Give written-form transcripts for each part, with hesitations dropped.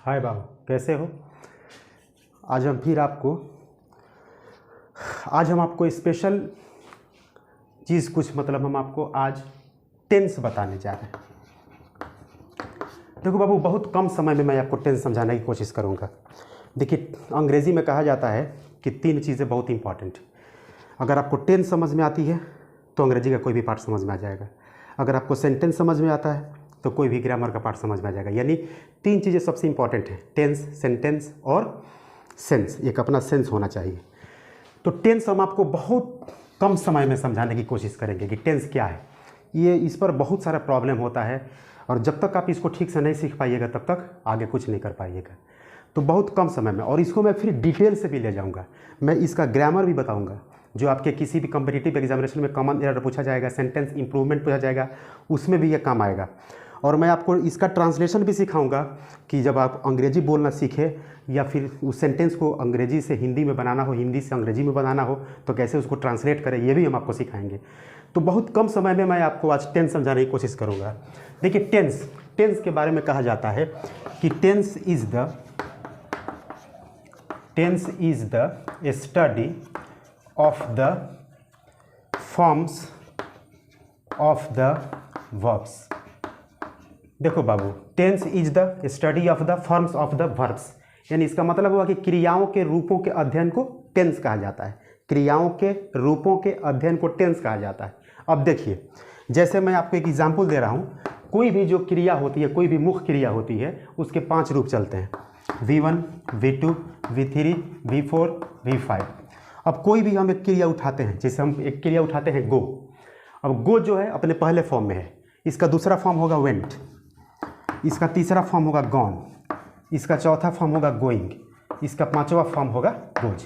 हाय बाबू, कैसे हो? आज हम आपको स्पेशल चीज़ कुछ मतलब हम आपको आज टेंस बताने जा रहे हैं। देखो बाबू, बहुत कम समय में मैं आपको टेंस समझाने की कोशिश करूँगा। देखिए, अंग्रेज़ी में कहा जाता है कि 3 चीज़ें बहुत इंपॉर्टेंट। अगर आपको टेंस समझ में आती है तो अंग्रेज़ी का कोई भी पार्ट समझ में आ जाएगा। अगर आपको सेंटेंस समझ में आता है तो कोई भी ग्रामर का पार्ट समझ में आ जाएगा। यानी 3 चीज़ें सबसे इंपॉर्टेंट हैं, टेंस, सेंटेंस और सेंस। एक अपना सेंस होना चाहिए। तो टेंस हम आपको बहुत कम समय में समझाने की कोशिश करेंगे कि टेंस क्या है। ये इस पर बहुत सारा प्रॉब्लम होता है और जब तक आप इसको ठीक से नहीं सीख पाइएगा तब तक आगे कुछ नहीं कर पाइएगा। तो बहुत कम समय में, और इसको मैं फिर डिटेल से भी ले जाऊंगा। मैं इसका ग्रामर भी बताऊंगा जो आपके किसी भी कॉम्पिटिटिव एग्जामिनेशन में कॉमन एरर पूछा जाएगा, सेंटेंस इंप्रूवमेंट पूछा जाएगा, उसमें भी ये काम आएगा। और मैं आपको इसका ट्रांसलेशन भी सिखाऊंगा कि जब आप अंग्रेजी बोलना सीखें या फिर उस सेंटेंस को अंग्रेजी से हिंदी में बनाना हो, हिंदी से अंग्रेजी में बनाना हो तो कैसे उसको ट्रांसलेट करें, ये भी हम आपको सिखाएंगे। तो बहुत कम समय में मैं आपको आज टेंस समझाने की कोशिश करूँगा। देखिए, टेंस के बारे में कहा जाता है कि tense is the study of the forms of the verbs. देखो बाबू, tense is the study of the forms of the verbs, यानी इसका मतलब हुआ कि क्रियाओं के रूपों के अध्ययन को टेंस कहा जाता है। क्रियाओं के रूपों के अध्ययन को टेंस कहा जाता है। अब देखिए, जैसे मैं आपको एक एग्जांपल दे रहा हूँ, कोई भी जो क्रिया होती है, कोई भी मुख्य क्रिया होती है, उसके 5 रूप चलते हैं, V1, V2, V3, V4, V5। अब कोई भी हम एक क्रिया उठाते हैं, जैसे हम एक क्रिया उठाते हैं गो। अब गो जो है अपने पहले फॉर्म में है, इसका दूसरा फॉर्म होगा वेंट, इसका तीसरा फॉर्म होगा गॉन, इसका चौथा फॉर्म होगा गोइंग, इसका 5वां फॉर्म होगा गोज।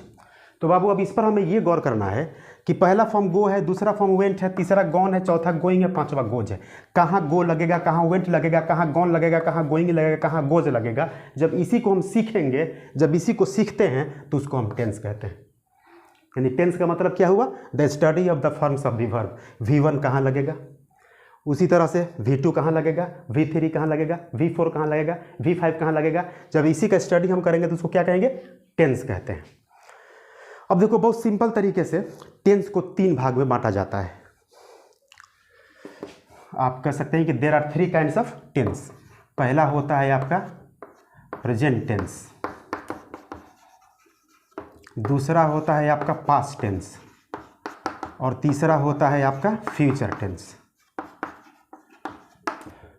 तो बाबू, अब इस पर हमें ये गौर करना है कि पहला फॉर्म गो है, दूसरा फॉर्म वेंट है, तीसरा गॉन है, चौथा गोइंग है, 5वां गोज है। कहाँ गो लगेगा, कहाँ वेंट लगेगा, कहाँ गॉन लगेगा, कहाँ गोइंग लगेगा, कहाँ गोज लगेगा। जब इसी को हम सीखेंगे, जब इसी को सीखते हैं तो उसको हम टेंस कहते हैं। यानी टेंस का मतलब क्या हुआ? The study of the forms of the verb. V1 कहाँ लगेगा, उसी तरह से V2 कहाँ लगेगा, V3 कहाँ लगेगा, V4 कहाँ लगेगा, V5 कहाँ लगेगा। जब इसी का स्टडी हम करेंगे तो उसको क्या कहेंगे? टेंस कहते हैं। अब देखो, बहुत सिंपल तरीके से टेंस को 3 भाग में बांटा जाता है। आप कह सकते हैं कि there are 3 kinds of tense. पहला होता है आपका प्रेजेंट टेंस, दूसरा होता है आपका पास्ट टेंस, और तीसरा होता है आपका फ्यूचर टेंस।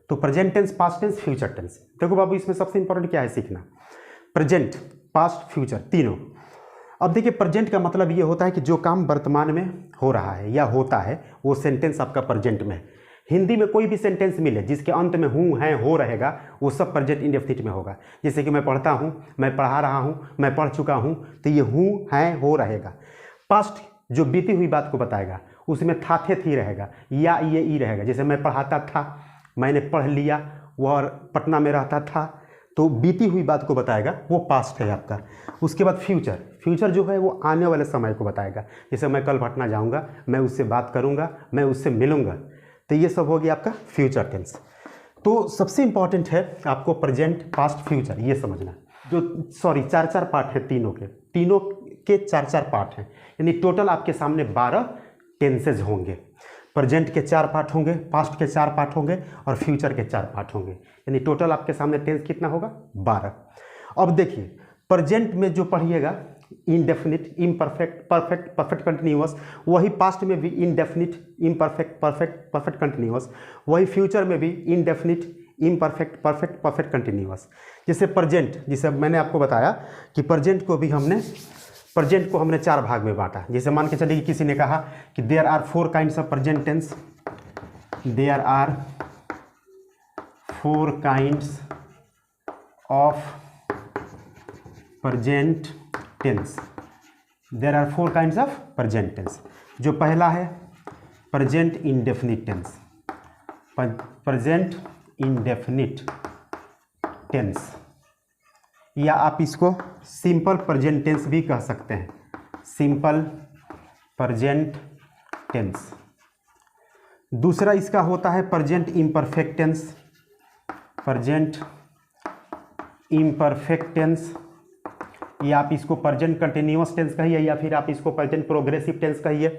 तो present tense, past tense, future tense. देखो बाबू, इसमें सबसे इंपॉर्टेंट क्या है सीखना? प्रेजेंट, पास्ट, फ्यूचर, तीनों। अब देखिए, प्रेजेंट का मतलब ये होता है कि जो काम वर्तमान में हो रहा है या होता है वो सेंटेंस आपका प्रेजेंट में है। हिंदी में कोई भी सेंटेंस मिले जिसके अंत में हूँ, है, हो रहेगा, वो सब प्रेजेंट इंडेफिनिट में होगा। जैसे कि मैं पढ़ता हूँ, मैं पढ़ा रहा हूँ, मैं पढ़ चुका हूँ, तो ये हूँ, है, हो रहेगा। पास्ट जो बीती हुई बात को बताएगा, उसमें था, थे, थी रहेगा, या ये ई रहेगा। जैसे मैं पढ़ाता था, मैंने पढ़ लिया, वह पटना में रहता था, तो बीती हुई बात को बताएगा, वो पास्ट है आपका। उसके बाद फ्यूचर जो है वो आने वाले समय को बताएगा। जैसे मैं कल पटना जाऊंगा, मैं उससे बात करूंगा, मैं उससे मिलूंगा, तो ये सब हो गया आपका फ्यूचर टेंस। तो सबसे इंपॉर्टेंट है आपको प्रेजेंट, पास्ट, फ्यूचर ये समझना। जो 4 पार्ट है तीनों के 4 पार्ट हैं, यानी टोटल आपके सामने 12 टेंसेज होंगे। प्रेजेंट के 4 पार्ट होंगे, पास्ट के 4 पार्ट होंगे और फ्यूचर के 4 पार्ट होंगे। यानी टोटल आपके सामने टेंस कितना होगा? 12। अब देखिए, प्रेजेंट में जो पढ़िएगा indefinite, imperfect, perfect, perfect continuous, वही पास्ट में भी indefinite, imperfect, perfect, perfect continuous, वही फ्यूचर में भी indefinite, imperfect, perfect, perfect continuous. जैसे प्रेजेंट, जैसे मैंने आपको बताया कि प्रेजेंट को हमने 4 भाग में बांटा। जैसे मान के चलिए कि किसी ने कहा कि there are 4 kinds of present tense, there are 4 kinds of present tense, there are 4 kinds of present tense. जो पहला है present indefinite tense, present indefinite tense, या आप इसको सिंपल प्रेजेंट टेंस भी कह सकते हैं, सिंपल प्रेजेंट टेंस। दूसरा इसका होता है present imperfect tense, present imperfect tense, या आप इसको प्रेजेंट कंटिन्यूअस टेंस कहिए, या फिर आप इसको प्रेजेंट प्रोग्रेसिव टेंस कहिए।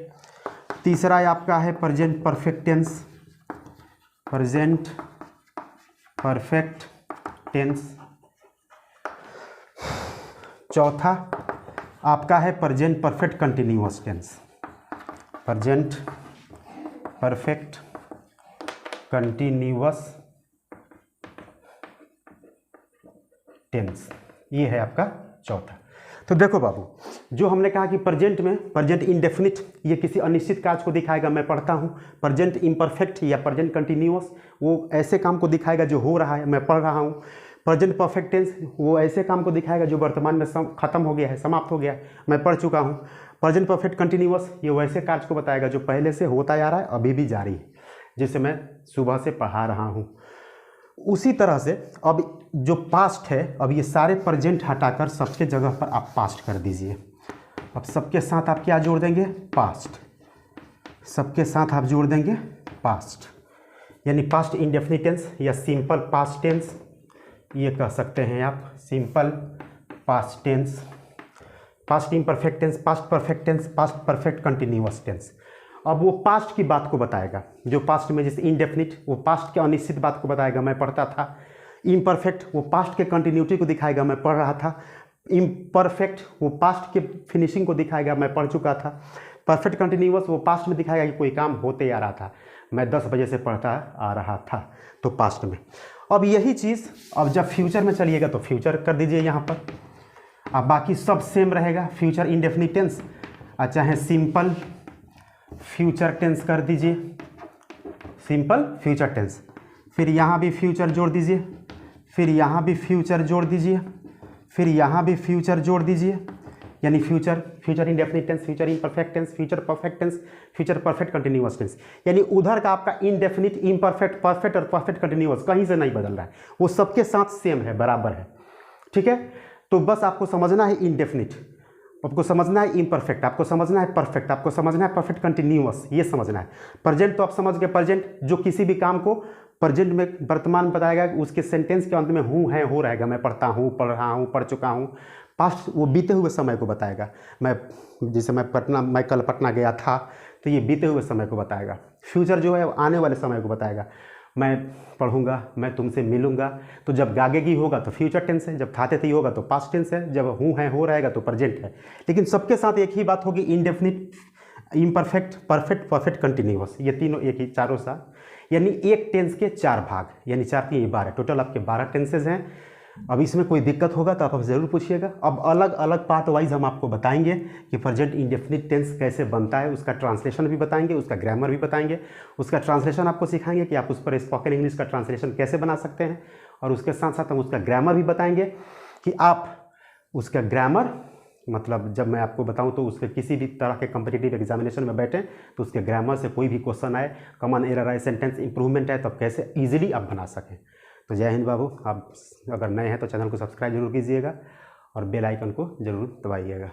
तीसरा आपका है present perfect tense, present perfect tense. चौथा आपका है present perfect continuous tense, present perfect continuous tense, ये है आपका चौथा। तो देखो बाबू, जो हमने कहा कि प्रेजेंट में प्रेजेंट इंडेफिनिट, ये किसी अनिश्चित कार्य को दिखाएगा, मैं पढ़ता हूँ। प्रेजेंट इम्परफेक्ट या प्रेजेंट कंटिन्यूअस, वो ऐसे काम को दिखाएगा जो हो रहा है, मैं पढ़ रहा हूँ। प्रेजेंट परफेक्ट टेंस, वो ऐसे काम को दिखाएगा जो वर्तमान में खत्म हो गया है, समाप्त हो गया है, मैं पढ़ चुका हूँ। प्रेजेंट परफेक्ट कंटिन्यूअस, ये वैसे कार्य को बताएगा जो पहले से होता आ रहा है, अभी भी जारी है, जिसे मैं सुबह से पढ़ा रहा हूँ। उसी तरह से अब जो पास्ट है, अब ये सारे प्रेजेंट हटाकर सबके जगह पर आप पास्ट कर दीजिए। अब सबके साथ आप क्या जोड़ देंगे? पास्ट। सबके साथ आप जोड़ देंगे पास्ट, यानी पास्ट इंडेफिनिट टेंस या सिंपल पास्ट टेंस, ये कह सकते हैं आप simple past tense, past imperfect tense, past perfect tense, past perfect continuous tense. अब वो पास्ट की बात को बताएगा, जो पास्ट में जैसे इंडेफिनिट, वो पास्ट के अनिश्चित बात को बताएगा, मैं पढ़ता था। इम्परफेक्ट, वो पास्ट के कंटिन्यूटी को दिखाएगा, मैं पढ़ रहा था। इम्परफेक्ट, वो पास्ट के फिनिशिंग को दिखाएगा, मैं पढ़ चुका था। परफेक्ट कंटिन्यूअस, वो पास्ट में दिखाएगा कि कोई काम होते आ रहा था, मैं 10 बजे से पढ़ता आ रहा था, तो पास्ट में। अब यही चीज़ अब जब फ्यूचर में चलिएगा तो फ्यूचर कर दीजिए यहाँ पर। अब बाकी सब सेम रहेगा, फ्यूचर इंडेफिनिट टेंस, चाहे सिंपल फ्यूचर टेंस कर दीजिए, सिंपल फ्यूचर टेंस। फिर यहाँ भी फ्यूचर जोड़ दीजिए, फिर यहाँ भी फ्यूचर जोड़ दीजिए, फिर यहाँ भी फ्यूचर जोड़ दीजिए, यानी future, future indefinite tense, future imperfect tense, future perfect tense, future perfect continuous tense. यानी उधर का आपका इंडेफिनिट, इम्परफेक्ट, परफेक्ट और परफेक्ट कंटिन्यूअस कहीं से नहीं बदल रहा है, वो सबके साथ सेम है, बराबर है। ठीक है, तो बस आपको समझना है इंडेफिनिट, आपको समझना है इम्परफेक्ट, आपको समझना है परफेक्ट, आपको समझना है परफेक्ट कंटिन्यूअस, ये समझना है। प्रेजेंट तो आप समझ गए, प्रेजेंट जो किसी भी काम को प्रेजेंट में वर्तमान में बताएगा, उसके सेंटेंस के अंत में हूँ, है, हो रहेगा, मैं पढ़ता हूँ, पढ़ रहा हूँ, पढ़ चुका हूँ। पास्ट वो बीते हुए समय को बताएगा, मैं जैसे मैं कल पटना गया था, तो ये बीते हुए समय को बताएगा। फ्यूचर जो है आने वाले समय को बताएगा, मैं पढ़ूंगा, मैं तुमसे मिलूंगा। तो जब गागेगी होगा तो फ्यूचर टेंस है, जब थाते थी होगा तो पास्ट टेंस है, जब हूँ है हो रहेगा तो प्रेजेंट है। लेकिन सबके साथ एक ही बात होगी, indefinite, imperfect, perfect, perfect continuous, ये तीनों एक ही, चारों साथ। यानी एक टेंस के 4 भाग, यानी 4 के 12, टोटल आपके 12 टेंसेज हैं। अब इसमें कोई दिक्कत होगा तो आप ज़रूर पूछिएगा। अब अलग अलग पार्ट वाइज हम आपको बताएंगे कि प्रेजेंट इंडेफिनिट टेंस कैसे बनता है, उसका ट्रांसलेशन भी बताएंगे, उसका ग्रामर भी बताएंगे, उसका ट्रांसलेशन आपको सिखाएंगे कि आप उस पर स्पोकन इंग्लिश का ट्रांसलेशन कैसे बना सकते हैं, और उसके साथ साथ हम उसका ग्रामर भी बताएंगे कि आप उसका ग्रामर, मतलब जब मैं आपको बताऊं तो उसके किसी भी तरह के कॉम्पिटिटिव एग्जामिनेशन में बैठें तो उसके ग्रामर से कोई भी क्वेश्चन आए, कॉमन एरर आए, सेंटेंस इंप्रूवमेंट आए, तब कैसे ईजिली आप बना सकें। तो जय हिंद बाबू। आप अगर नए हैं तो चैनल को सब्सक्राइब जरूर कीजिएगा और बेल आइकन को जरूर दबाइएगा।